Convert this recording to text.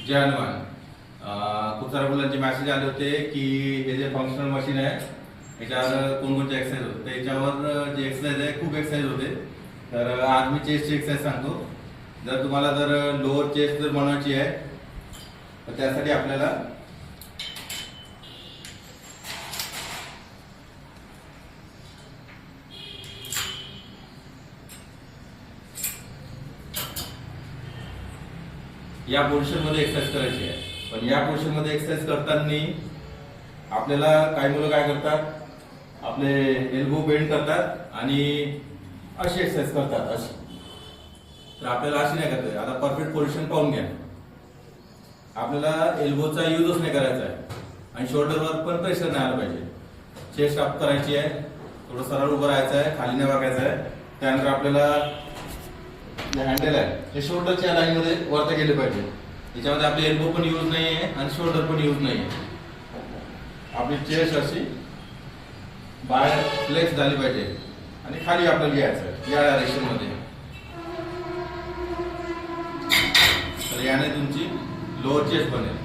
जय हनुमान. खूप साऱ्या मुलांचे मेसेज आले होते की हे जे फंक्शनल मशीन आहे याच्यावर कोणकोणते एक्सरसाइज होते. त्याच्यावर जे एक्सरसाइज आहे खूप एक्सरसाइज होते. तर आज मी चेस्टची एक्सरसाइज सांगतो. जर तुम्हाला जर लोअर चेस्ट जर बनवायची आहे तर त्यासाठी आपल्याला या पोझिशन मध्ये एक्सरसाइज करायची आहे. पण या पोझिशन मध्ये एक्सरसाइज करताना आपल्याला काही मुलं काय करतात, आपले एल्बो बेंड करतात आणि अशी एक्सरसाइज करतात अशी. तर आपल्याला अशी नाही करायचं. आता परफेक्ट पोझिशन पाहून घ्या. आपल्याला एल्बोचा यूजच नाही करायचा आहे आणि शोल्डरवर पण प्रेशर नाही आलं पाहिजे. चेस्ट अप करायची आहे, थोडं सरळ उभं राहायचं आहे, खाली नाही वाकायचं आहे. त्यानंतर आपल्याला जे हँडल आहे ते शोल्डरच्या लाईन मध्ये वरती गेले पाहिजे. याच्यामध्ये आपले एल्बो पण यूज नाही आहे आणि शोल्डर पण यूज नाही आहे. आपली चेस्ट अशी बाहेर फ्लेक्स झाली पाहिजे आणि खाली आपल्याला घ्यायचं या डायरेक्शन मध्ये. तर याने तुमची लोअर चेस्ट बनेल.